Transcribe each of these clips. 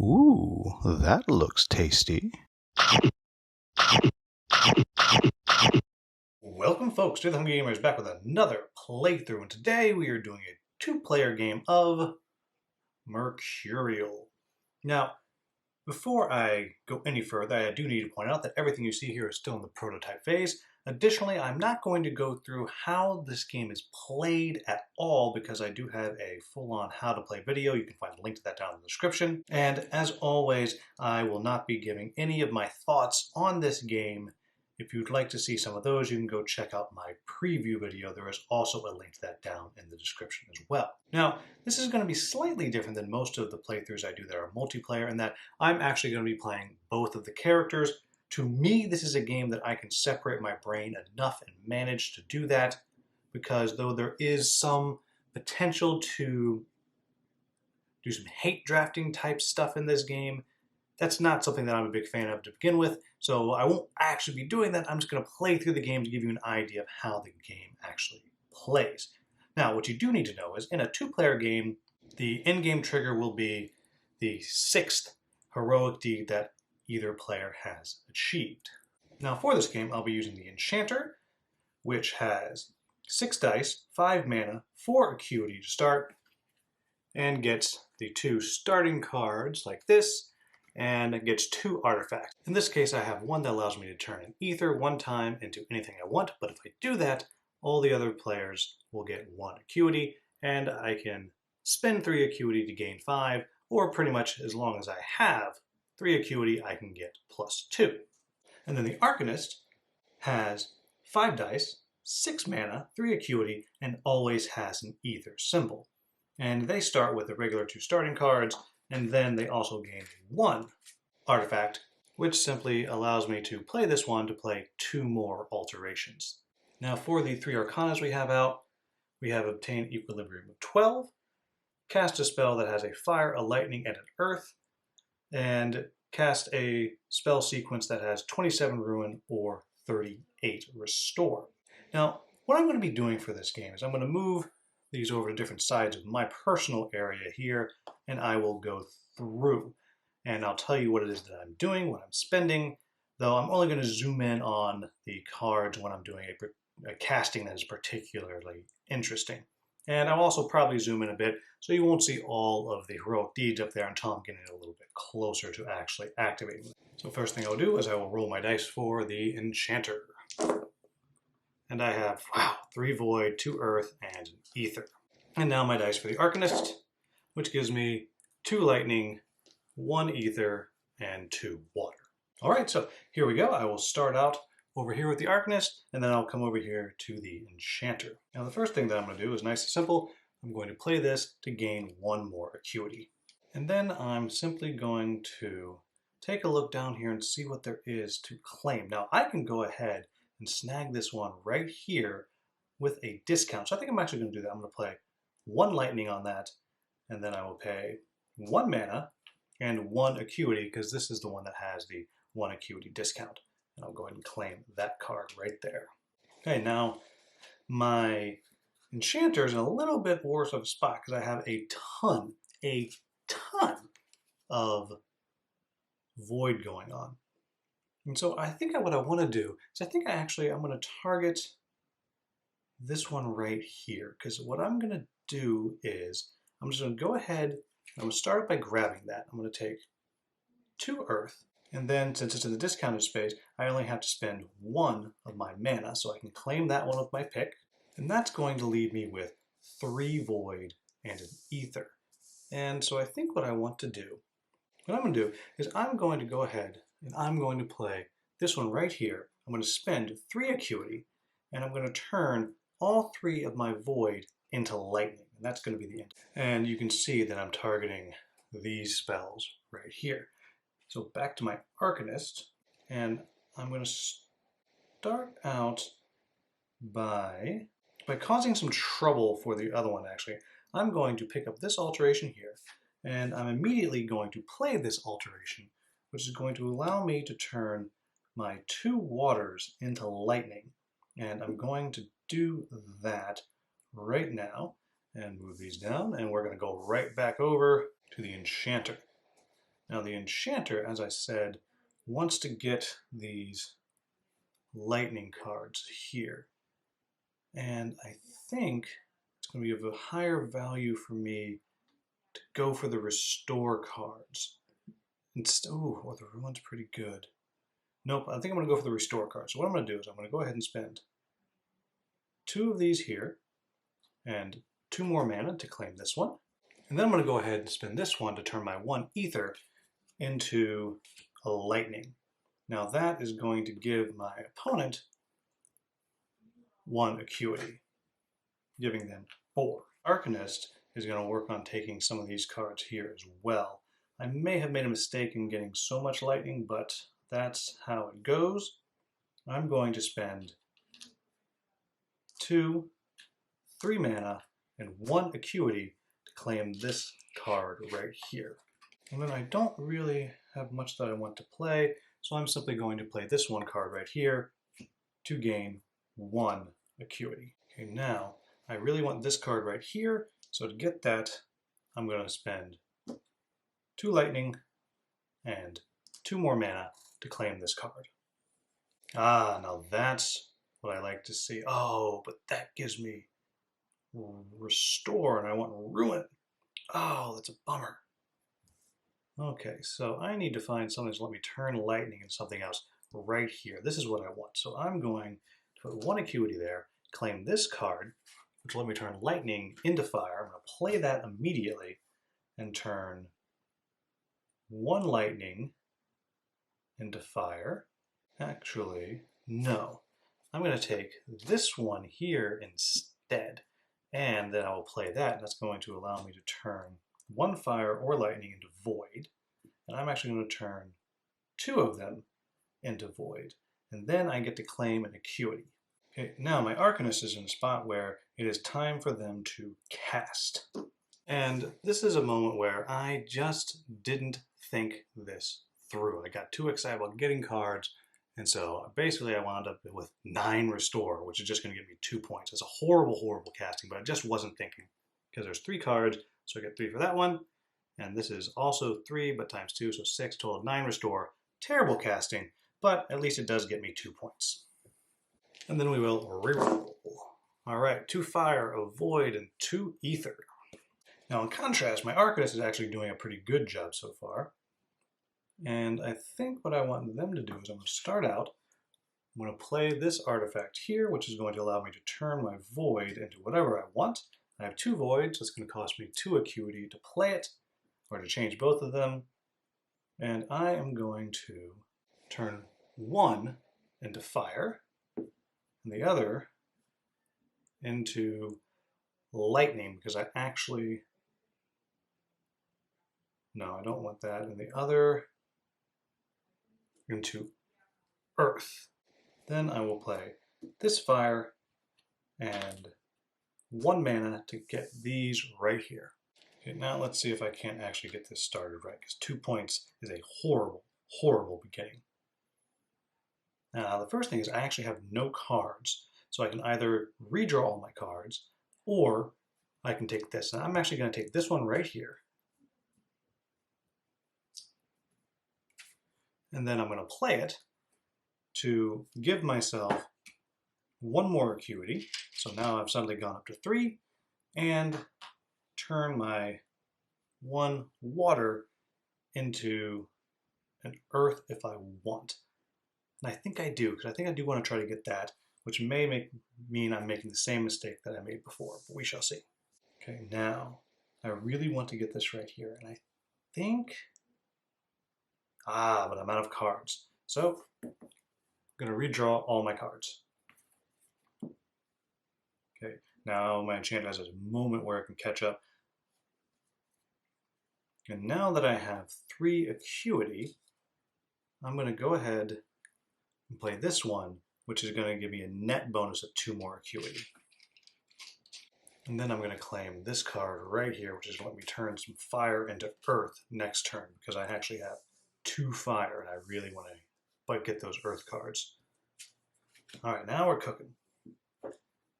Ooh, that looks tasty. Welcome folks to the Hungry Gamers, back with another playthrough, and today we are doing a two-player game of Mercurial. Now, before I go any further, I do need to point out that everything you see here is still in the prototype phase. Additionally, I'm not going to go through how this game is played at all because I do have a full-on how to play video. You can find a link to that down in the description. And as always, I will not be giving any of my thoughts on this game. If you'd like to see some of those, you can go check out my preview video. There is also a link to that down in the description as well. Now, this is going to be slightly different than most of the playthroughs I do that are multiplayer in that I'm actually going to be playing both of the characters. To me, this is a game that I can separate my brain enough and manage to do that, because though there is some potential to do some hate drafting type stuff in this game, that's not something that I'm a big fan of to begin with, so I won't actually be doing that. I'm just going to play through the game to give you an idea of how the game actually plays. Now, what you do need to know is in a two-player game, the in-game trigger will be the 6th heroic deed that either player has achieved. Now, for this game, I'll be using the Enchanter, which has 6 dice, 5 mana, 4 acuity to start, and gets the 2 starting cards like this, and it gets 2 artifacts. In this case, I have one that allows me to turn an ether one time into anything I want, but if I do that, all the other players will get 1 acuity, and I can spend 3 acuity to gain 5, or pretty much as long as I have 3 acuity, I can get +2. And then the Arcanist has 5 dice, 6 mana, 3 acuity, and always has an ether symbol. And they start with the regular 2 starting cards, and then they also gain 1 artifact, which simply allows me to play this one to play 2 more alterations. Now for the 3 Arcanas we have out, we have obtained Equilibrium of 12, cast a spell that has a fire, a lightning, and an earth, and cast a spell sequence that has 27 ruin or 38 restore. Now, what I'm going to be doing for this game is I'm going to move these over to different sides of my personal area here, and I will go through. And I'll tell you what it is that I'm doing, what I'm spending, though I'm only going to zoom in on the cards when I'm doing a casting that is particularly interesting. And I'll also probably zoom in a bit, so you won't see all of the heroic deeds up there until I'm getting a little bit closer to actually activating them. So first thing I'll do is I will roll my dice for the Enchanter. And I have, 3 void, 2 earth, and an ether. And now my dice for the Arcanist, which gives me 2 lightning, 1 ether, and 2 water. All right, so here we go. I will start out over here with the Arcanist, and then I'll come over here to the Enchanter. Now the first thing that I'm going to do is nice and simple. I'm going to play this to gain 1 more acuity. And then I'm simply going to take a look down here and see what there is to claim. Now I can go ahead and snag this one right here with a discount. So I think I'm actually going to do that. I'm going to play 1 lightning on that, and then I will pay 1 mana and 1 acuity, because this is the one that has the 1 acuity discount. And I'll go ahead and claim that card right there. Okay, now my Enchanter is in a little bit worse of a spot because I have a ton of void going on. And so I think what I want to do is I'm going to target this one right here, because what I'm going to do is I'm just going to go ahead, I'm going to start by grabbing that. I'm going to take 2 earth, and then since it's in the discounted space, I only have to spend 1 of my mana, so I can claim that one with my pick, and that's going to leave me with 3 void and an ether. And so I think what I'm going to do is I'm going to go ahead and I'm going to play this one right here. I'm going to spend 3 acuity, and I'm going to turn all 3 of my void into lightning, and that's going to be the end. And you can see that I'm targeting these spells right here. So back to my Arcanist, and I'm going to start out by causing some trouble for the other one, actually. I'm going to pick up this alteration here, and I'm immediately going to play this alteration, which is going to allow me to turn my 2 waters into lightning. And I'm going to do that right now and move these down, and we're going to go right back over to the Enchanter. Now the enchanter, as I said, wants to get these lightning cards here. And I think it's going to be of a higher value for me to go for the restore cards. Ooh, well, the ruin's pretty good. Nope, I think I'm going to go for the restore cards. So what I'm going to do is I'm going to go ahead and spend 2 of these here and 2 more mana to claim this one. And then I'm going to go ahead and spend this one to turn my 1 ether into a lightning. Now that is going to give my opponent 1 acuity, giving them 4. Arcanist is going to work on taking some of these cards here as well. I may have made a mistake in getting so much lightning, but that's how it goes. I'm going to spend 2, 3 mana, and 1 acuity to claim this card right here. And then I don't really have much that I want to play, so I'm simply going to play this 1 card right here to gain 1 acuity. Okay, now I really want this card right here, so to get that, I'm going to spend 2 lightning and 2 more mana to claim this card. Ah, now that's what I like to see. Oh, but that gives me restore, and I want ruin. Oh, that's a bummer. Okay, so I need to find something to let me turn lightning into something else right here. This is what I want. So I'm going to put 1 acuity there, claim this card, which will let me turn lightning into fire. I'm going to play that immediately and turn 1 lightning into fire. Actually, no. I'm going to take this one here instead, and then I will play that, and that's going to allow me to turn 1 fire or lightning into void, and I'm actually going to turn 2 of them into void, and then I get to claim an acuity. Okay, now my Arcanist is in a spot where it is time for them to cast. And this is a moment where I just didn't think this through. I got too excited about getting cards, and so basically I wound up with 9 restore, which is just going to give me 2 points. It's a horrible, horrible casting, but I just wasn't thinking. Because there's 3 cards, so I get 3 for that one. And this is also 3, but times 2, so 6, total 9 restore. Terrible casting, but at least it does get me 2 points. And then we will reroll. All right, 2 fire, a void, and 2 ether. Now in contrast, my Arcanist is actually doing a pretty good job so far. And I think what I want them to do is I'm going to start out, I'm going to play this artifact here, which is going to allow me to turn my void into whatever I want. I have 2 voids, so it's going to cost me 2 acuity to play it, or to change both of them. And I am going to turn 1 into fire, and the other into lightning, because I actually, no, I don't want that, and the other into earth. Then I will play this fire and 1 mana to get these right here. Okay, now let's see if I can't actually get this started right, because 2 points is a horrible, horrible beginning. Now the first thing is I actually have no cards, so I can either redraw all my cards, or I can take this. And I'm actually going to take this one right here. And then I'm going to play it to give myself 1 more acuity. So now I've suddenly gone up to 3, and turn my 1 water into an earth if I want. And I think I do, because I think I do want to try to get that, which may mean I'm making the same mistake that I made before, but we shall see. Okay, now I really want to get this right here, and I think, but I'm out of cards. So I'm going to redraw all my cards. Okay, now my enchantment has a moment where it can catch up. And now that I have 3 acuity, I'm going to go ahead and play this one, which is going to give me a net bonus of 2 more acuity. And then I'm going to claim this card right here, which is going to let me turn some fire into earth next turn, because I actually have 2 fire, and I really want to get those earth cards. All right, now we're cooking.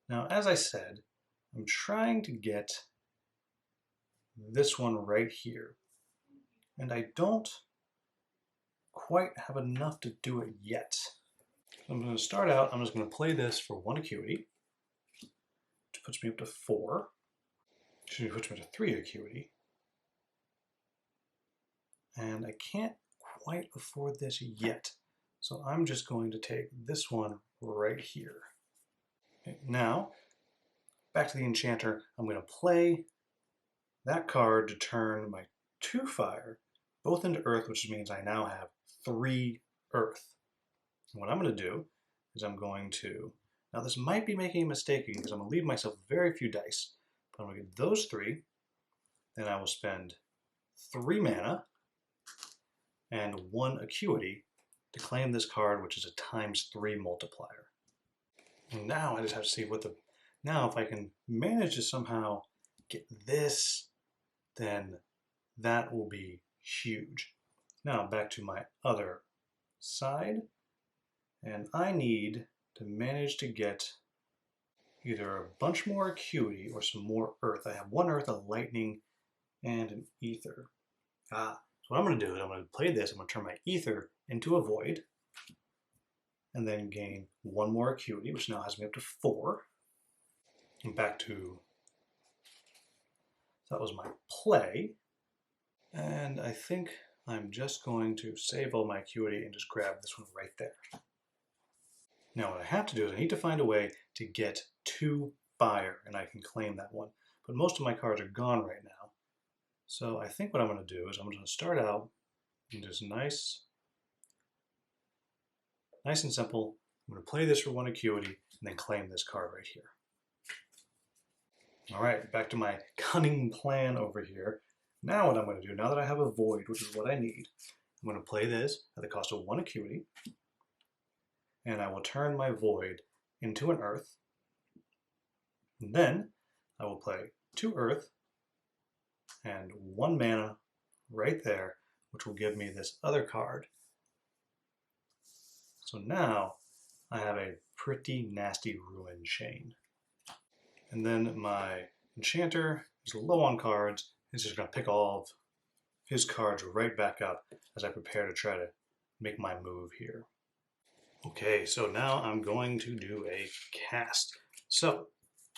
Now, as I said, I'm trying to get this one right here. and I don't quite have enough to do it yet. So I'm going to start out, I'm just going to play this for 1 acuity, which puts me up to 4. Excuse me, puts me to 3 acuity. And I can't quite afford this yet. So I'm just going to take this one right here. Okay, now, back to the enchanter, I'm going to play that card to turn my 2 fire both into earth, which means I now have 3 earth. And what I'm going to do is I'm going to, now this might be making a mistake because I'm going to leave myself very few dice, but I'm going to get those 3, then I will spend 3 mana and 1 acuity to claim this card, which is a ×3 multiplier. And now I just have to see what the, now if I can manage to somehow get this, then that will be huge. Now back to my other side, and I need to manage to get either a bunch more acuity or some more earth. I have 1 earth, a lightning, and an ether. So what I'm going to do is I'm going to play this, I'm going to turn my ether into a void, and then gain 1 more acuity, which now has me up to 4. And back to, that was my play. And I think I'm just going to save all my acuity and just grab this one right there. Now what I have to do is I need to find a way to get 2 fire, and I can claim that one. But most of my cards are gone right now. So I think what I'm going to do is I'm going to start out and just nice and simple. I'm going to play this for 1 acuity and then claim this card right here. All right, back to my cunning plan over here. Now what I'm going to do, now that I have a void, which is what I need, I'm going to play this at the cost of 1 acuity, and I will turn my void into an earth. And then I will play 2 earth and 1 mana right there, which will give me this other card. So now I have a pretty nasty ruin chain. And then my enchanter is low on cards. He's just going to pick all of his cards right back up as I prepare to try to make my move here. Okay, so now I'm going to do a cast. So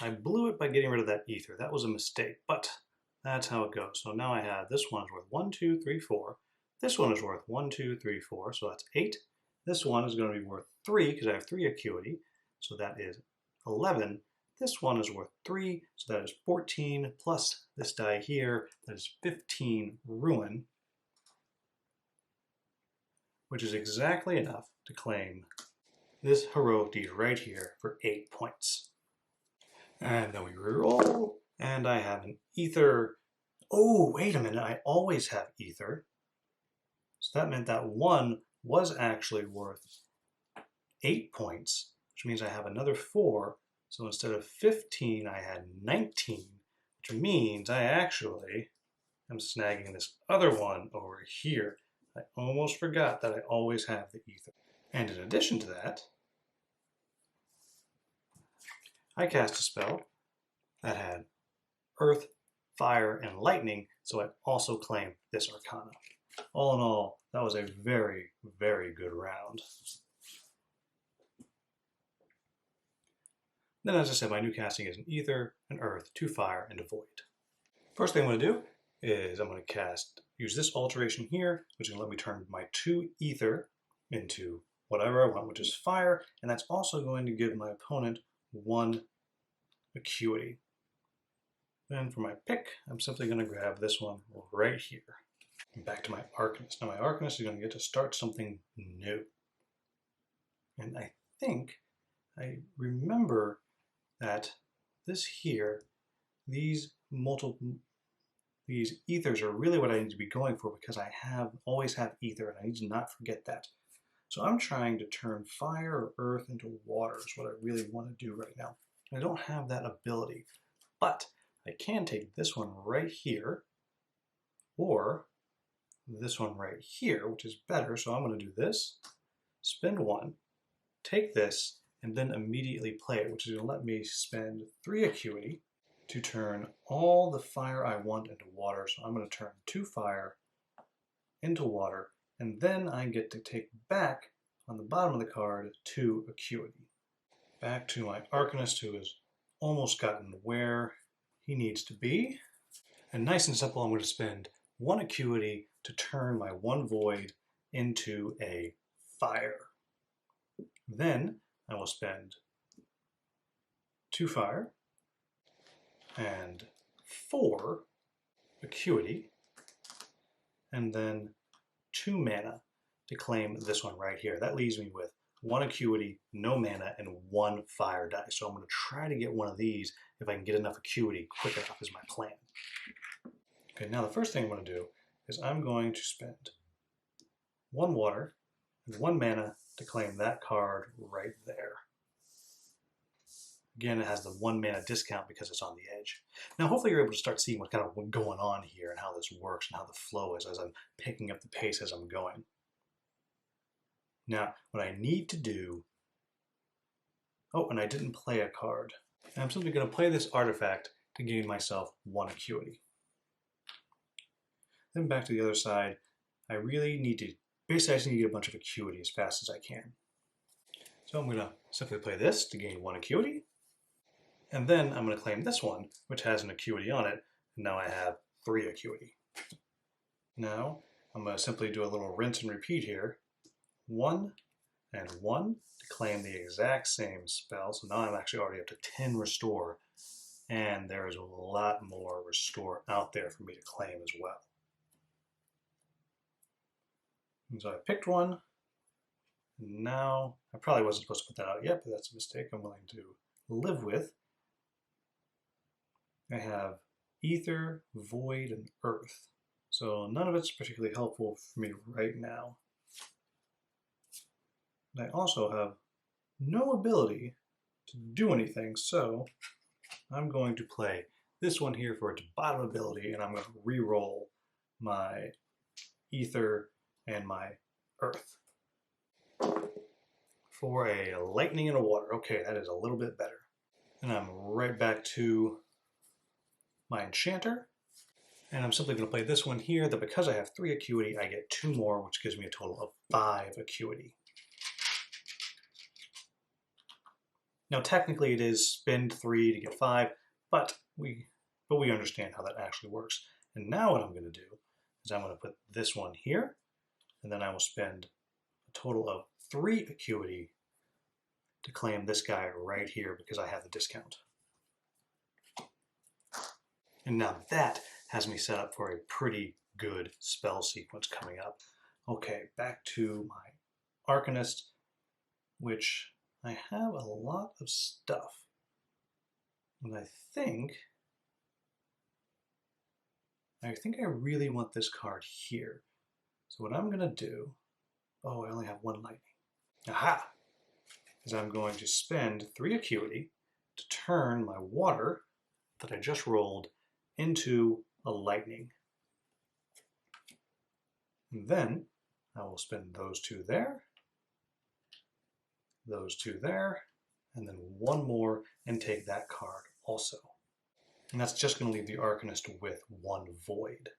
I blew it by getting rid of that ether. That was a mistake, but that's how it goes. So now I have this one is worth 1, 2, 3, 4. This one is worth 1, 2, 3, 4. So that's 8. This one is going to be worth 3 because I have 3 acuity. So that is 11. This one is worth 3, so that is 14, plus this die here, that is 15 ruin, which is exactly enough to claim this heroic deed right here for 8 points. And then we reroll, and I have an ether. Oh, wait a minute, I always have ether. So that meant that 1 was actually worth 8 points, which means I have another 4. So instead of 15, I had 19, which means I actually am snagging this other one over here. I almost forgot that I always have the ether. And in addition to that, I cast a spell that had earth, fire, and lightning, so I also claimed this arcana. All in all, that was a very, very good round. Then, as I said, my new casting is an ether, an earth, 2 fire, and a void. First thing I'm going to do is I'm going to use this alteration here, which is going to let me turn my 2 ether into whatever I want, which is fire, and that's also going to give my opponent 1 acuity. Then for my pick, I'm simply going to grab this one right here. And back to my Arcanist. Now my Arcanist is going to get to start something new. And I think I remember that this here, these ethers are really what I need to be going for because I always have ether and I need to not forget that. So I'm trying to turn fire or earth into water is what I really want to do right now. And I don't have that ability, but I can take this one right here or this one right here, which is better. So I'm going to do this, spend 1, take this, and then immediately play it, which is going to let me spend 3 acuity to turn all the fire I want into water. So I'm going to turn 2 fire into water, and then I get to take back on the bottom of the card 2 acuity. Back to my Arcanist, who has almost gotten where he needs to be. And nice and simple, I'm going to spend 1 acuity to turn my 1 void into a fire. Then I will spend 2 fire and 4 acuity, and then 2 mana to claim this one right here. That leaves me with 1 acuity, no mana, and 1 fire die. So I'm going to try to get one of these if I can get enough acuity quick enough is my plan. Okay, now the first thing I'm going to do is I'm going to spend 1 water and 1 mana to claim that card right there. Again, it has the 1 mana discount because it's on the edge. Now, hopefully you're able to start seeing what's kind of going on here and how this works and how the flow is as I'm picking up the pace as I'm going. Now, what I need to do... Oh, and I didn't play a card. And I'm simply going to play this artifact to gain myself 1 acuity. Then back to the other side, I really need to... Basically, I just need to get a bunch of acuity as fast as I can. So I'm going to simply play this to gain 1 acuity. And then I'm going to claim this one, which has an acuity on it. And now I have 3 acuity. Now, I'm going to simply do a little rinse and repeat here. 1 and 1 to claim the exact same spell. So now I'm actually already up to 10 restore. And there's a lot more restore out there for me to claim as well. And so I picked one. Now, I probably wasn't supposed to put that out yet, but that's a mistake I'm willing to live with. I have Ether, Void, and Earth. So none of it's particularly helpful for me right now. I also have no ability to do anything, so I'm going to play this one here for its bottom ability, and I'm going to re-roll my Ether and my Earth. For a lightning and a water. Okay, that is a little bit better. And I'm right back to my enchanter. And I'm simply going to play this one here, that because I have 3 acuity, I get 2 more, which gives me a total of 5 acuity. Now technically it is spend 3 to get 5, but we understand how that actually works. And now what I'm going to do is I'm going to put this one here, and then I will spend a total of 3 acuity to claim this guy right here because I have the discount. And now that has me set up for a pretty good spell sequence coming up. Okay, back to my Arcanist, which I have a lot of stuff. And I think I really want this card here. So what I'm going to do, oh, I only have 1 lightning. Aha! Is I'm going to spend 3 acuity to turn my water that I just rolled into a lightning. And then I will spend those 2 there, those 2 there, and then 1 more and take that card also. And that's just going to leave the Arcanist with 1 void.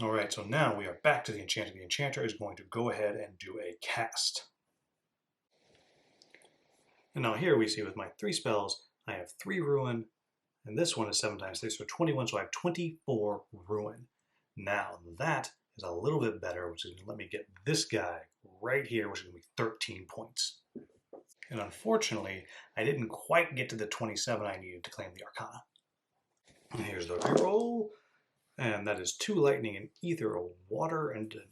All right, so now we are back to the Enchanter. The Enchanter is going to go ahead and do a cast. And now here we see with my 3 spells, I have 3 Ruin, and this one is 7 times 3, so 21, so I have 24 Ruin. Now that is a little bit better, which is going to let me get this guy right here, which is going to be 13 points. And unfortunately, I didn't quite get to the 27 I needed to claim the Arcana. And here's the reroll, and that is 2 lightning and ether, a water and an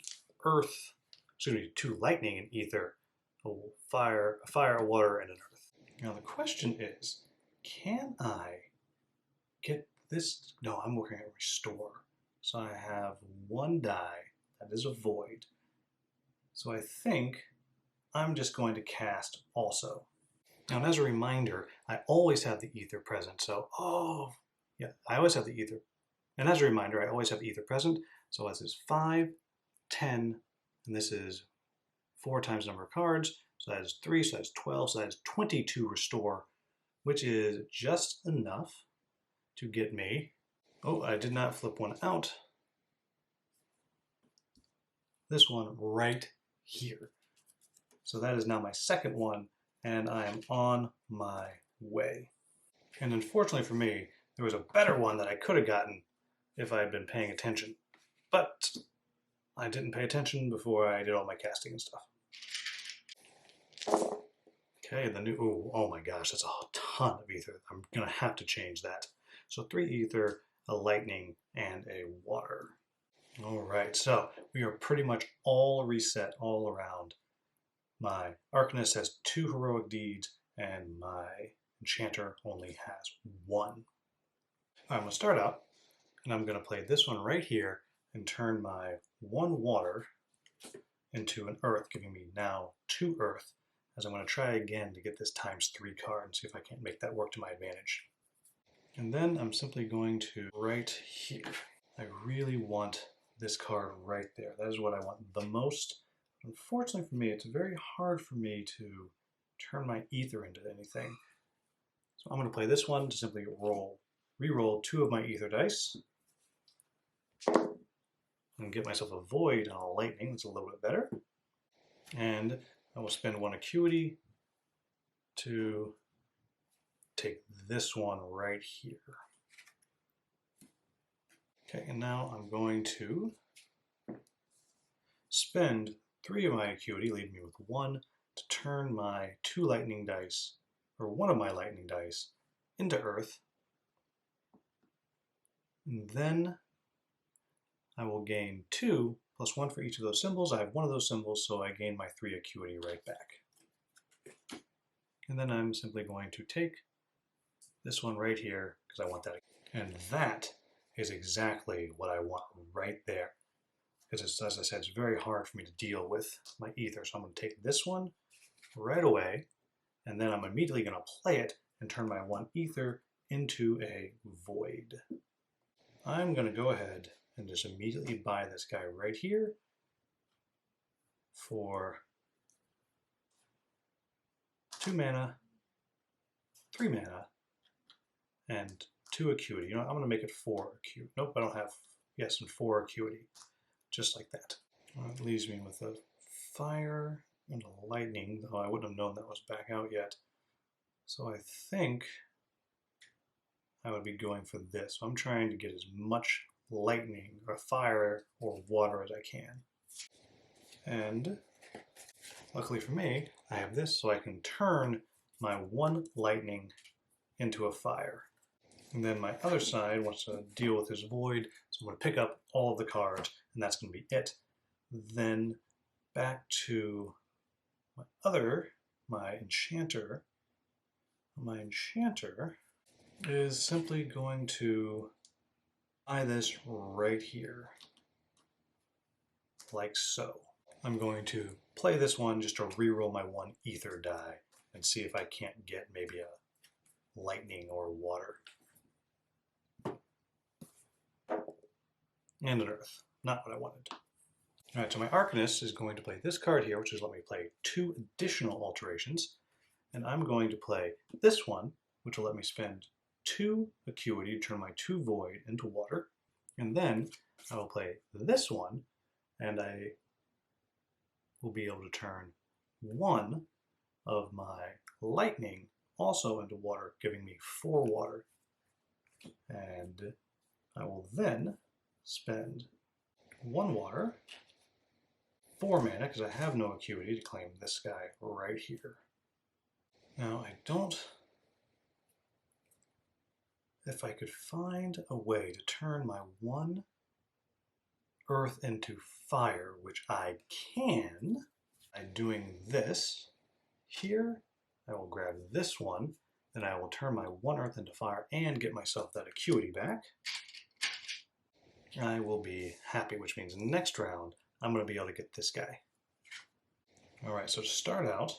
earth. Excuse me, 2 lightning and ether, a fire, a water, and an earth. Now the question is, can I get this? No, I'm working at restore. So I have 1 die, that is a void. So I think I'm just going to cast also. Now, and as a reminder, I always have the ether present. So, I always have the ether. And as a reminder, I always have ether present. So this is 5, 10, and this is 4 times the number of cards. So that is 3, so that is 12, so that is 22 restore, which is just enough to get me. Oh, I did not flip one out. this one right here. So that is now my second one, and I am on my way. And unfortunately for me, there was a better one that I could have gotten if I had been paying attention. But I didn't pay attention before I did all my casting and stuff. Okay, the new, ooh, oh my gosh, that's a ton of ether. I'm gonna have to change that. So 3 ether, a lightning, and a water. All right, so we are pretty much all reset all around. My Arcanist has 2 heroic deeds, and my Enchanter only has 1. I'm going to start out, and I'm going to play this one right here and turn my 1 water into an earth, giving me now 2 earth, as I'm going to try again to get this ×3 card and see if I can't make that work to my advantage. And then I'm simply going to right here. I really want this card right there. That is what I want the most. Unfortunately for me, it's very hard for me to turn my ether into anything. So I'm going to play this one to simply re-roll 2 of my ether dice and get myself a void and a lightning. That's a little bit better. And I will spend 1 acuity to take this one right here. Okay, and now I'm going to spend 3 of my acuity, leaving me with 1, to turn my 2 lightning dice, or 1 of my lightning dice, into earth. And then I will gain 2 plus 1 for each of those symbols. I have 1 of those symbols, so I gain my 3 acuity right back. And then I'm simply going to take this one right here, because I want that. And that is exactly what I want right there. Because as I said, it's very hard for me to deal with my ether. So I'm going to take this one right away, and then I'm immediately going to play it and turn my 1 ether into a void. I'm going to go ahead and just immediately buy this guy right here for 2 mana, 3 mana, and 2 acuity. You know, I'm going to make it 4 acuity. Nope, I don't have, yes, and 4 acuity. Just like that. That leaves me with a fire and a lightning, though I wouldn't have known that was back out yet. So I think I would be going for this. So I'm trying to get as much lightning or fire or water as I can. And luckily for me, I have this so I can turn my 1 lightning into a fire. And then my other side wants to deal with this void, so I'm going to pick up all of the cards, and that's going to be it. Then back to my enchanter. My enchanter is simply going to buy this right here, like so. I'm going to play this one just to reroll my 1 ether die and see if I can't get maybe a lightning or water. And an earth. Not what I wanted. All right, so my Arcanist is going to play this card here, which is let me play 2 additional alterations. And I'm going to play this one, which will let me spend 2 acuity to turn my 2 void into water. And then I will play this one, and I will be able to turn 1 of my lightning also into water, giving me 4 water. And I will then spend 1 water, 4 mana, because I have no acuity to claim this guy right here. Now, I don't... If I could find a way to turn my 1 earth into fire, which I can, by doing this here, I will grab this one, then I will turn my 1 earth into fire and get myself that acuity back. I will be happy, which means next round, I'm going to be able to get this guy. All right, so to start out,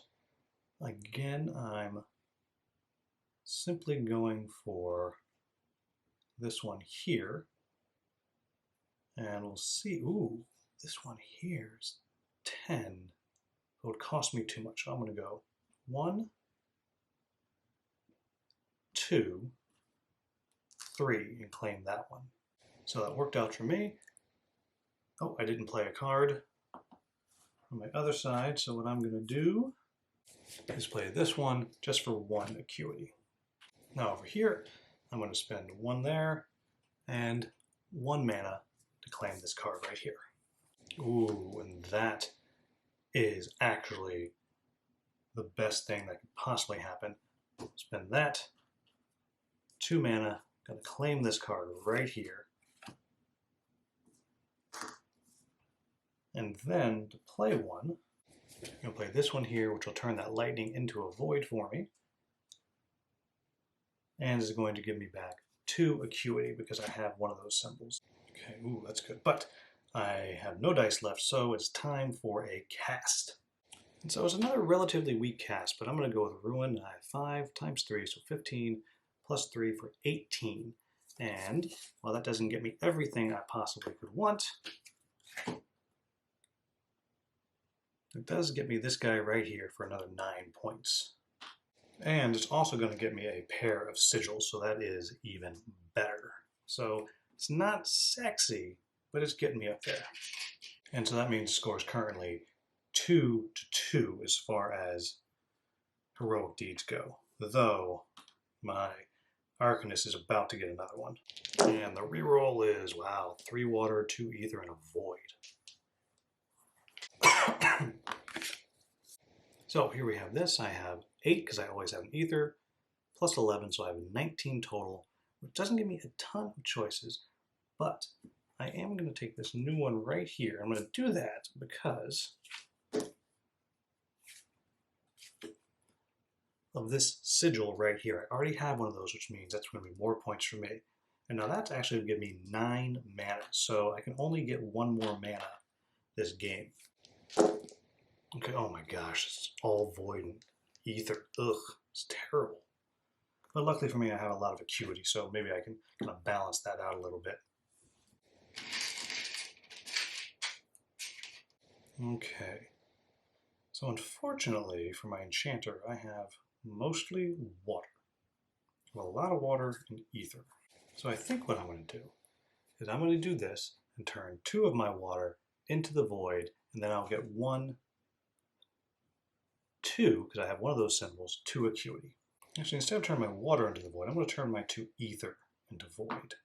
again, I'm simply going for this one here. And we'll see, ooh, this one here is 10. It would cost me too much. So I'm going to go 1, 2, 3, and claim that one. So that worked out for me. Oh, I didn't play a card. on my other side. So what I'm going to do is play this one just for one acuity. Now over here, I'm going to spend one there and one mana to claim this card right here. Ooh, and that is actually the best thing that could possibly happen. Spend that, 2 mana, gonna claim this card right here. And then to play one, I'm gonna play this one here, which will turn that lightning into a void for me. And is going to give me back 2 acuity because I have one of those symbols. Okay, ooh, that's good. But I have no dice left, so it's time for a cast. And so it's another relatively weak cast, but I'm going to go with Ruin. I have 5 times 3, so 15, plus 3 for 18. And while that doesn't get me everything I possibly could want, it does get me this guy right here for another 9 points. And it's also going to get me a pair of sigils, so that is even better. So it's not sexy, but it's getting me up there. And so that means the score is currently 2-2 as far as heroic deeds go. Though my Arcanist is about to get another one. And the reroll is, wow, 3 water, 2 ether, and a void. So here we have this. I have 8 because I always have an ether, plus 11, so I have 19 total, which doesn't give me a ton of choices, but I am going to take this new one right here. I'm going to do that because of this sigil right here. I already have one of those, which means that's going to be more points for me. And now that's actually going to give me 9 mana, so I can only get 1 more mana this game. Okay, oh my gosh, it's all void and ether. Ugh, it's terrible. But luckily for me, I have a lot of acuity, so maybe I can kind of balance that out a little bit. Okay, so unfortunately for my enchanter, I have mostly water. A lot of water and ether. So I think what I'm going to do is I'm going to do this and turn 2 of my water into the void, and then I'll get 1, 2, because I have one of those symbols, 2 acuity. Actually, instead of turning my water into the void, I'm going to turn my 2 ether into void.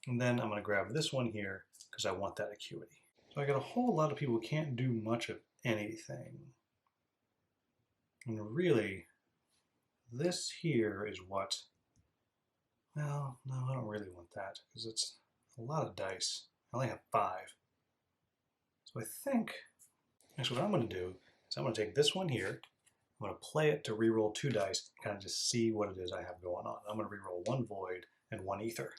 And then I'm going to grab this one here because I want that acuity. So I got a whole lot of people who can't do much of anything. And really, this here is what, well, no, I don't really want that because it's a lot of dice. I only have 5. So I think, actually what I'm going to do is I'm going to take this one here, I'm going to play it to reroll 2 dice, kind of just see what it is I have going on. I'm going to reroll 1 void and 1 ether.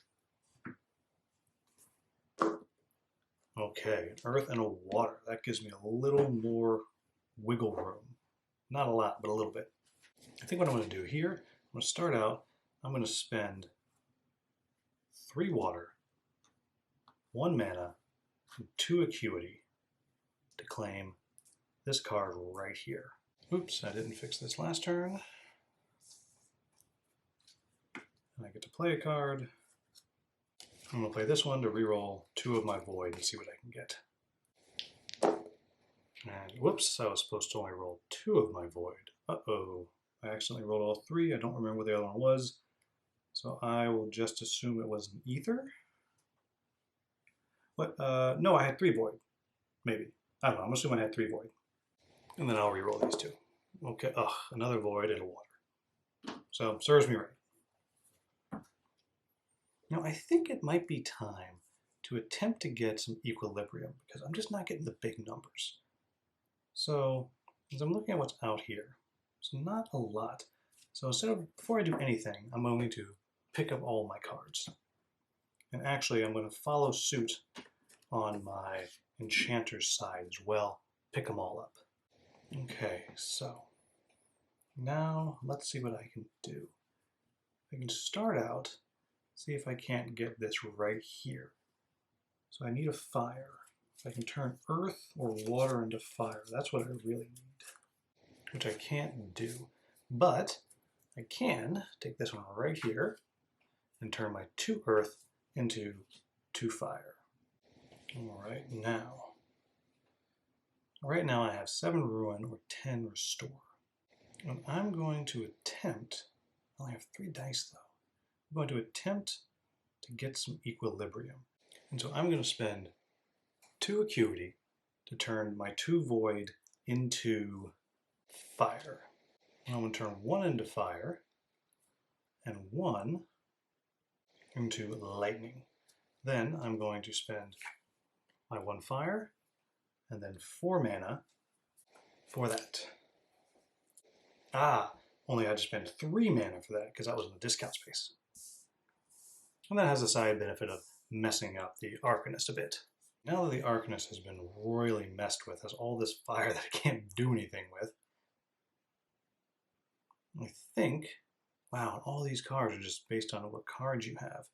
Okay, earth and a water. That gives me a little more wiggle room. Not a lot, but a little bit. I think what I'm going to do here, I'm going to start out, I'm going to spend 3 water, 1 mana, and 2 acuity to claim this card right here. Oops, I didn't fix this last turn. And I get to play a card. I'm going to play this one to reroll 2 of my void and see what I can get. And whoops, I was supposed to only roll 2 of my void. Uh-oh, I accidentally rolled all 3. I don't remember what the other one was. So I will just assume it was an ether. What? No, I had 3 void. Maybe. I don't know, I'm assuming I had 3 void. And then I'll reroll these 2. Okay, ugh, another void and a water. So, serves me right. Now, I think it might be time to attempt to get some equilibrium because I'm just not getting the big numbers. So, as I'm looking at what's out here, it's not a lot. So instead of, before I do anything, I'm going to pick up all my cards. And actually, I'm going to follow suit on my enchanter's side as well. Pick them all up. Okay, so now let's see what I can do. I can start out, see if I can't get this right here. So I need a fire. If I can turn earth or water into fire, that's what I really need, which I can't do. But I can take this one right here and turn my 2 earth into 2 fire. All right, now Right now I have 7 Ruin or 10 Restore. And I'm going to attempt, I only have 3 dice though. I'm going to attempt to get some Equilibrium. And so I'm going to spend 2 Acuity to turn my 2 Void into Fire. And I'm going to turn 1 into Fire and 1 into Lightning. Then I'm going to spend my 1 Fire and then 4 mana for that. Only I had to spend 3 mana for that because that was in the discount space. And that has the side benefit of messing up the Arcanist a bit. Now that the Arcanist has been royally messed with, has all this fire that I can't do anything with, I think, wow, all these cards are just based on what cards you have.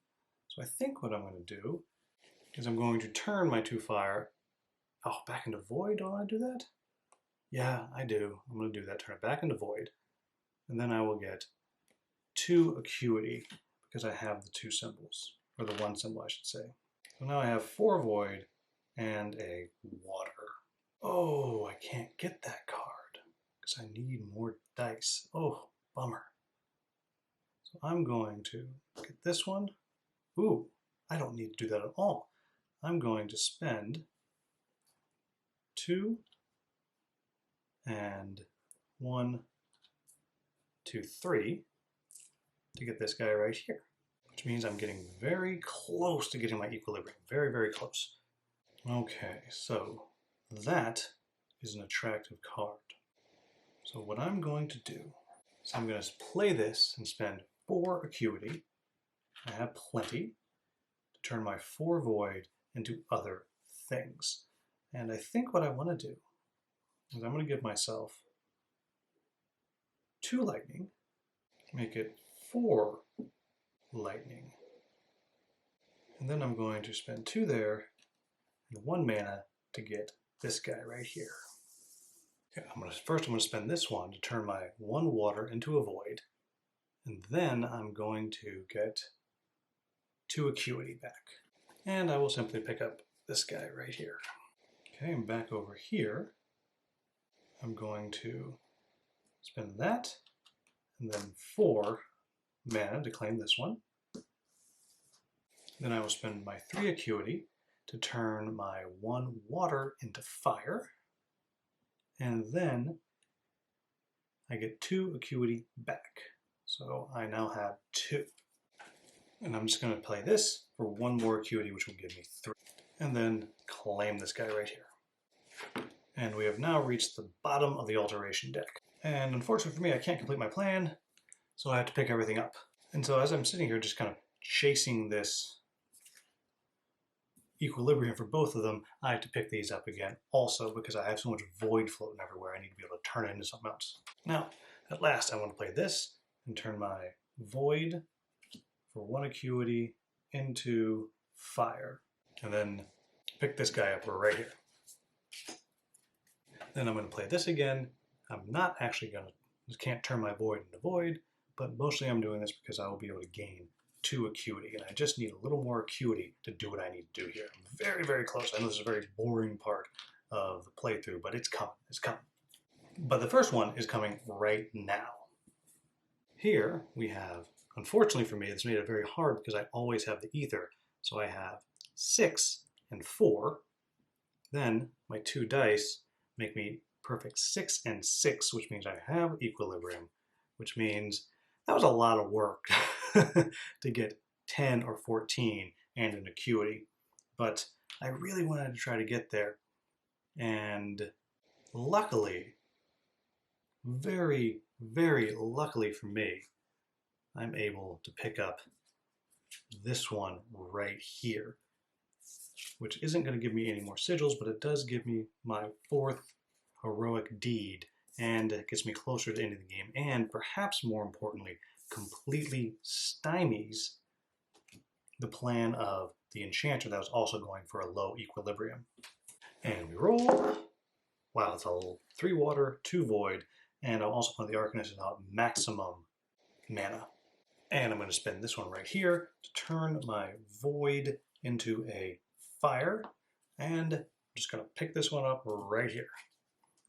So I think what I'm going to do is I'm going to turn my 2 fire, back into Void. Do I want to do that? Yeah, I do. I'm going to do that, turn it back into Void. And then I will get 2 Acuity because I have the 2 symbols, or the 1 symbol I should say. So now I have 4 Void and a Water. Oh, I can't get that card because I need more dice. Oh, bummer. So I'm going to get this one. Ooh, I don't need to do that at all. I'm going to spend 2 and 1, 2, 3 to get this guy right here, which means I'm getting very close to getting my Equilibrium. Very, very close. Okay, so that is an attractive card. So what I'm going to do is I'm going to play this and spend 4 Acuity. I have plenty to turn my 4 Void into other things. And I think what I want to do is I'm going to give myself 2 Lightning, make it 4 Lightning. And then I'm going to spend 2 there and 1 mana to get this guy right here. Okay, first I'm going to spend this one to turn my 1 Water into a Void. And then I'm going to get 2 Acuity back. And I will simply pick up this guy right here. Okay, I'm back over here. I'm going to spend that, and then 4 mana to claim this one. Then I will spend my 3 Acuity to turn my 1 Water into Fire. And then I get 2 Acuity back. So I now have 2. And I'm just going to play this for 1 more Acuity, which will give me 3. And then claim this guy right here. And we have now reached the bottom of the alteration deck. And unfortunately for me, I can't complete my plan, so I have to pick everything up. And so as I'm sitting here just kind of chasing this Equilibrium for both of them, I have to pick these up again also because I have so much Void floating everywhere. I need to be able to turn it into something else. Now, at last, I want to play this and turn my Void for 1 Acuity into Fire. And then pick this guy up right here. Then I'm going to play this again. I'm not actually going to, can't turn my Void into Void, but mostly I'm doing this because I will be able to gain 2 Acuity, and I just need a little more Acuity to do what I need to do here. I'm very, very close. I know this is a very boring part of the playthrough, but it's coming. It's coming. But the first one is coming right now. Here we have, unfortunately for me, it's made it very hard because I always have the Ether. So I have 6 and 4. Then my 2 dice make me perfect 6 and 6, which means I have Equilibrium, which means that was a lot of work to get 10 or 14 and an Acuity. But I really wanted to try to get there. And luckily, very, very luckily for me, I'm able to pick up this one right here, which isn't going to give me any more sigils, but it does give me my 4th heroic deed, and it gets me closer to the end of the game, and perhaps more importantly, completely stymies the plan of the enchanter that was also going for a low Equilibrium. And we roll. Wow, it's a 3 Water, 2 Void, and I'll also put the Arcanist is now at maximum mana. And I'm going to spend this one right here to turn my Void into a Fire, and I'm just going to pick this one up right here.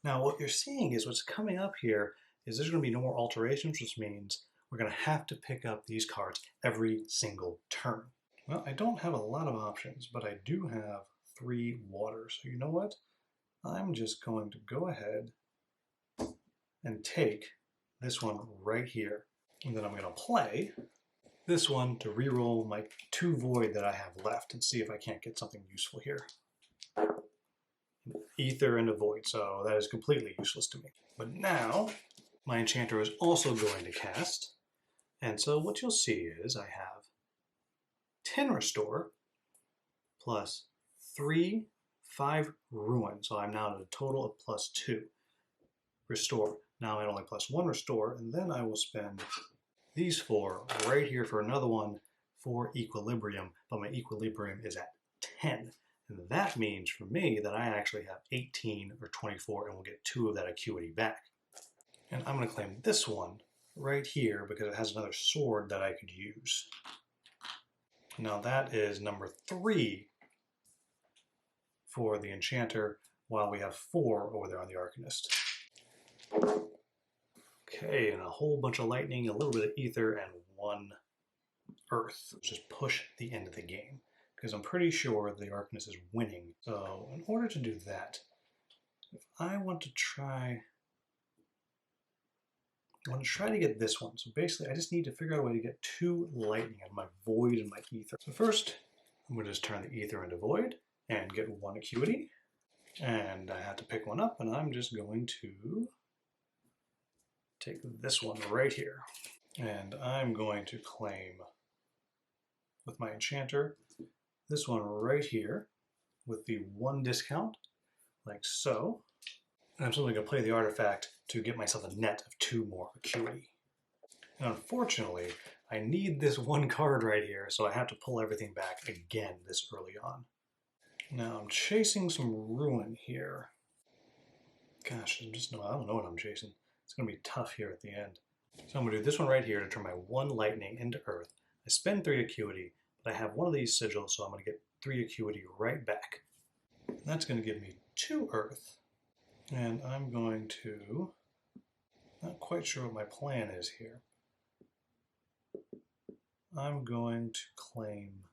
Now what you're seeing is what's coming up here is there's going to be no more alterations, which means we're going to have to pick up these cards every single turn. Well, I don't have a lot of options, but I do have 3 water. So you know what? I'm just going to go ahead and take this one right here. And then I'm going to play this one to reroll my 2 void that I have left and see if I can't get something useful here. Ether and a void, so that is completely useless to me. But now my enchanter is also going to cast, and so what you'll see is I have 10 restore plus 3 5 ruin, so I'm now at a total of +2 restore. Now I'm at only +1 restore, and then I will spend these 4 right here for another one for equilibrium, but my equilibrium is at 10. And that means for me that I actually have 18 or 24 and will get 2 of that acuity back. And I'm going to claim this one right here because it has another sword that I could use. Now that is number 3 for the enchanter, while we have 4 over there on the arcanist. Okay, and a whole bunch of lightning, a little bit of ether, and 1 earth. Just push the end of the game, because I'm pretty sure the arcanist is winning. So in order to do that, if I want to try to get this one. So basically I just need to figure out a way to get 2 lightning out of my void and my ether. So first, I'm going to just turn the ether into void and get 1 acuity. And I have to pick one up, and I'm just going to take this one right here. And I'm going to claim with my enchanter this one right here with the 1 discount, like so. And I'm simply going to play the artifact to get myself a net of 2 more acuity. And unfortunately, I need this 1 card right here, so I have to pull everything back again this early on. Now I'm chasing some ruin here. Gosh, I don't know what I'm chasing. It's going to be tough here at the end. So I'm going to do this one right here to turn my 1 lightning into earth. I spend 3 acuity, but I have one of these sigils, so I'm going to get 3 acuity right back. And that's going to give me 2 earth. And I'm going to, not quite sure what my plan is here. I'm going to claim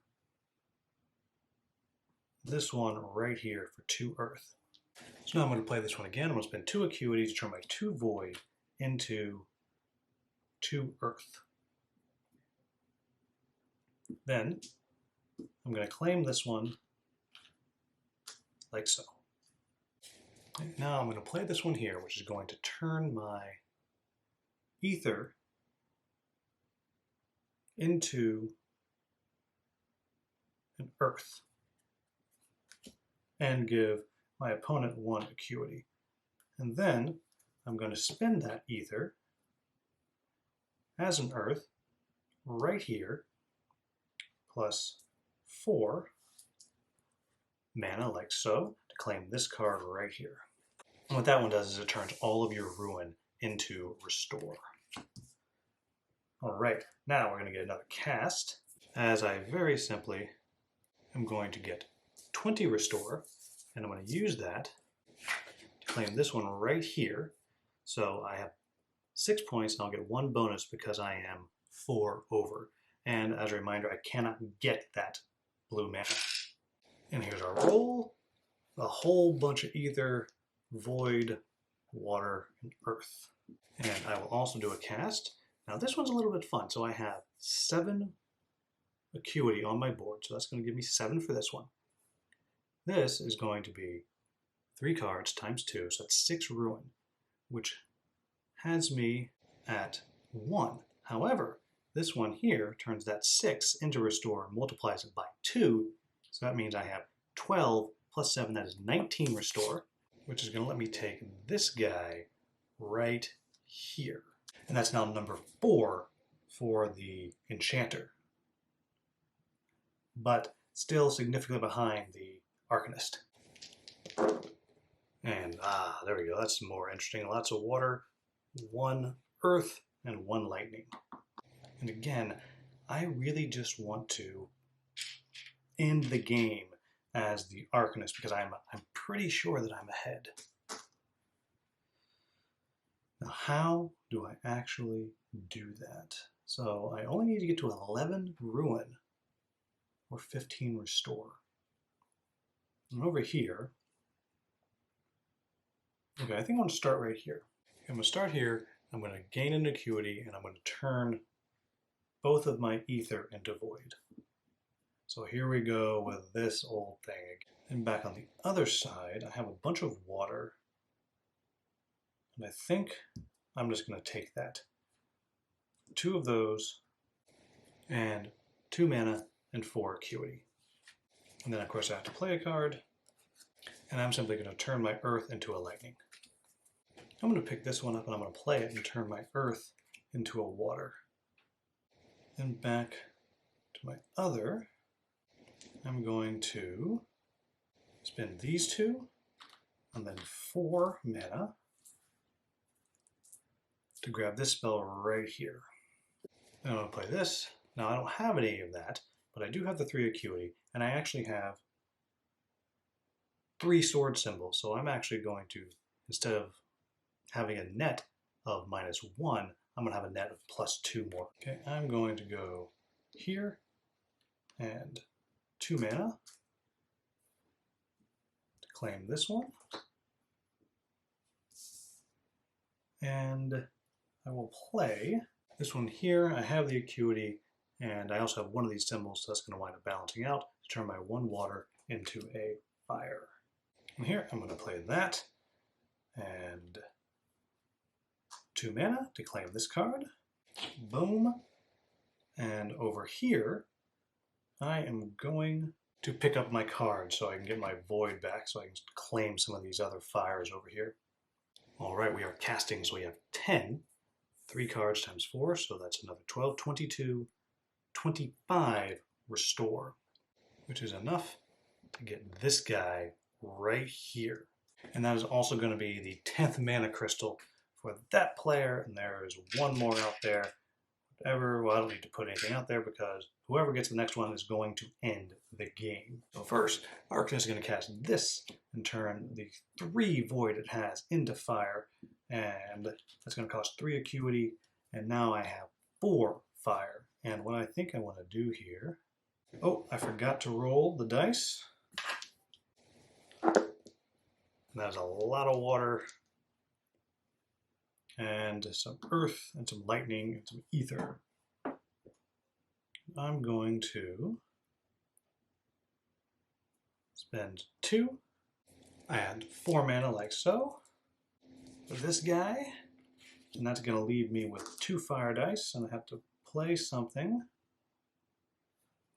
this one right here for 2 earth. So now I'm going to play this one again. I'm going to spend 2 acuity to turn my 2 void into 2 earth. Then I'm going to claim this one like so. And now I'm going to play this one here, which is going to turn my ether into an earth and give my opponent 1 acuity. And then I'm going to spend that ether as an earth right here, plus 4 mana, like so, to claim this card right here. And what that one does is it turns all of your ruin into restore. All right, now we're going to get another cast, as I very simply am going to get 20 restore, and I'm going to use that to claim this one right here. So I have 6 points, and I'll get 1 bonus because I am 4 over. And as a reminder, I cannot get that blue mana. And here's our roll. A whole bunch of ether, void, water, and earth. And I will also do a cast. Now this one's a little bit fun. So I have 7 acuity on my board. So that's going to give me 7 for this one. This is going to be 3 cards times 2. So that's 6 ruin, which has me at 1. However, this one here turns that 6 into restore and multiplies it by 2. So that means I have 12 plus 7, that is 19 restore, which is going to let me take this guy right here. And that's now number 4 for the enchanter, but still significantly behind the arcanist. And there we go. That's more interesting. Lots of water, 1 earth, and 1 lightning. And again, I really just want to end the game as the arcanist because I'm pretty sure that I'm ahead. Now, how do I actually do that? So I only need to get to 11 ruin or 15 restore. And over here, okay, I think I'm going to start right here. I'm going to start here, I'm going to gain an acuity, and I'm going to turn both of my ether into void. So here we go with this old thing again. And back on the other side, I have a bunch of water. And I think I'm just going to take that. 2 of those, and 2 mana, and 4 acuity. And then of course I have to play a card, and I'm simply going to turn my earth into a lightning. I'm going to pick this one up and I'm going to play it and turn my earth into a water. And back to my other, I'm going to spend these 2, and then 4 mana to grab this spell right here. Then I'm going to play this. Now I don't have any of that, but I do have the 3 acuity, and I actually have 3 sword symbols. So I'm actually going to, instead of having a net of -1, I'm going to have a net of +2 more. Okay, I'm going to go here and 2 mana to claim this one. And I will play this one here. I have the acuity, and I also have one of these symbols, so that's going to wind up balancing out to turn my 1 water into a fire. And here I'm going to play that, and 2 mana to claim this card. Boom. And over here, I am going to pick up my card so I can get my void back, so I can claim some of these other fires over here. All right, we are casting, so we have 10. 3 cards times 4, so that's another 12, 22, 25 restore, which is enough to get this guy right here. And that is also going to be the 10th mana crystal for that player, and there is 1 more out there. Whatever, well, I don't need to put anything out there because whoever gets the next one is going to end the game. So first, Arcanist is going to cast this and turn the 3 void it has into fire, and that's going to cost 3 acuity, and now I have 4 fire. And what I think I want to do here, oh, I forgot to roll the dice. And that's a lot of water, and some earth, and some lightning, and some ether. I'm going to spend 2, add 4 mana like so, for this guy, and that's going to leave me with 2 fire dice, and I have to play something.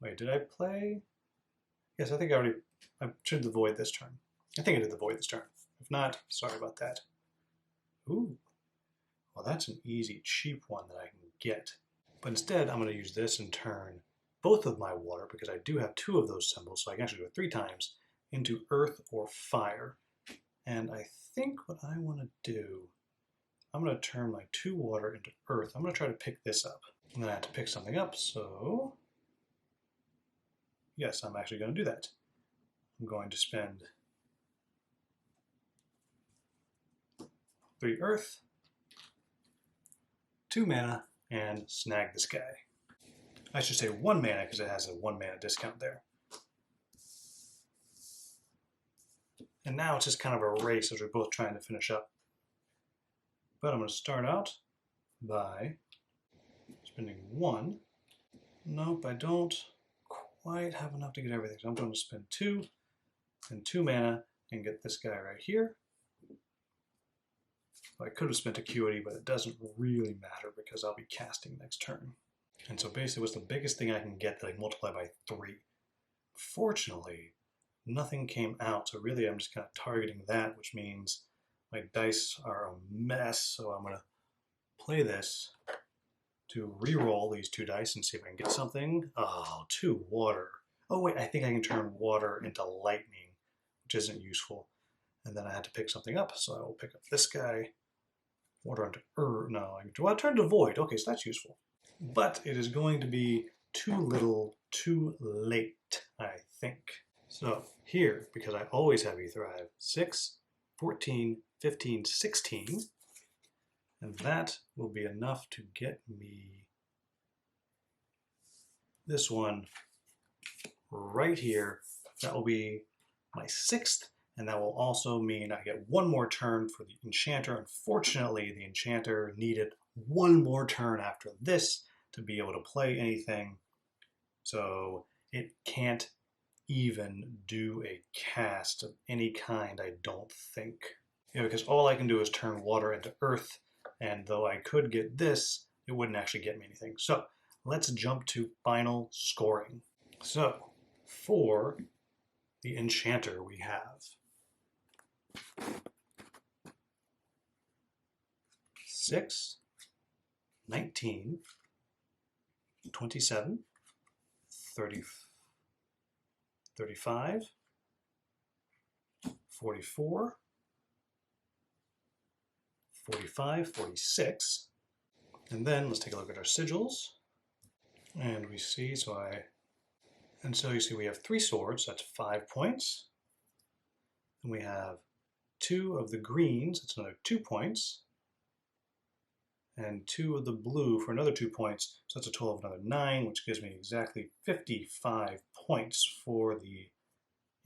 Wait, did I play? Yes, I think I should the void this turn. I think I did the void this turn. If not, sorry about that. Ooh. Well, that's an easy, cheap one that I can get. But instead, I'm going to use this and turn both of my water, because I do have 2 of those symbols, so I can actually do it 3 times, into earth or fire. And I think what I want to do, I'm going to turn my 2 water into earth. I'm going to try to pick this up. And then I have to pick something up, so yes, I'm actually going to do that. I'm going to spend 3 earth, 2 mana, and snag this guy. I should say 1 mana because it has a 1 mana discount there. And now it's just kind of a race as we're both trying to finish up. But I'm going to start out by spending 1. Nope, I don't quite have enough to get everything. So I'm going to spend 2 and 2 mana and get this guy right here. I could have spent acuity, but it doesn't really matter because I'll be casting next turn. And so basically what's the biggest thing I can get that I multiply by 3? Fortunately, nothing came out, so really I'm just kind of targeting that, which means my dice are a mess, so I'm going to play this to re-roll these 2 dice and see if I can get something. Oh, 2 water. Oh wait, I think I can turn water into lightning, which isn't useful. And then I had to pick something up, so I will pick up this guy. Water into no, I turn to void. Okay, so that's useful. But it is going to be too little, too late, I think. So here, because I always have ether, I have 6, 14, 15, 16. And that will be enough to get me this one right here. That will be my 6th, and that will also mean I get one more turn for the enchanter. Unfortunately, the enchanter needed one more turn after this to be able to play anything, so it can't even do a cast of any kind, I don't think. Yeah, because all I can do is turn water into earth, and though I could get this, it wouldn't actually get me anything. So let's jump to final scoring. So for the enchanter, we have 6, 19, 27, 30, 35, 44, 45, 46. And then let's take a look at our sigils. And we see, so you see we have 3 swords, that's 5 points. And we have 2 of the greens, that's another 2 points. And 2 of the blue for another 2 points, so that's a total of another 9, which gives me exactly 55 points for the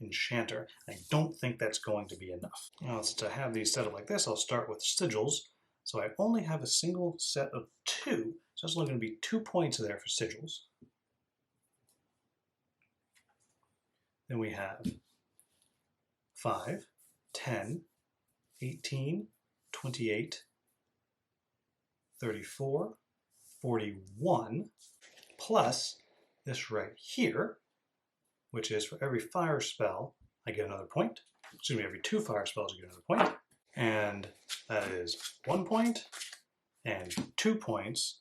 enchanter. I don't think that's going to be enough. Now, since I have these set up like this, I'll start with sigils. So I only have a single set of 2, so that's only going to be 2 points there for sigils. Then we have 5, 10, 18, 28, 34, 41, plus this right here, which is for every fire spell, I get another point. Excuse me, every 2 fire spells, I get another point. And that is 1 point and 2 points.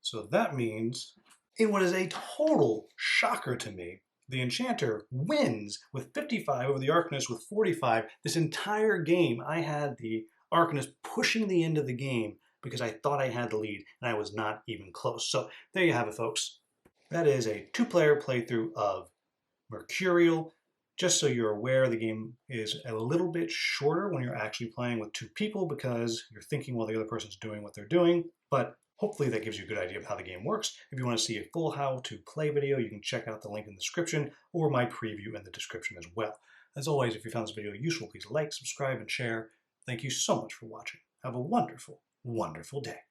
So that means, in what is a total shocker to me, the enchanter wins with 55 over the arcanist with 45. This entire game, I had the arcanist pushing the end of the game because I thought I had the lead, and I was not even close. So there you have it, folks. That is a 2-player playthrough of Mercurial. Just so you're aware, the game is a little bit shorter when you're actually playing with 2 people because you're thinking while the other person's doing what they're doing, but hopefully that gives you a good idea of how the game works. If you want to see a full how to play video, you can check out the link in the description or my preview in the description as well. As always, if you found this video useful, please like, subscribe, and share. Thank you so much for watching. Have a wonderful, wonderful day.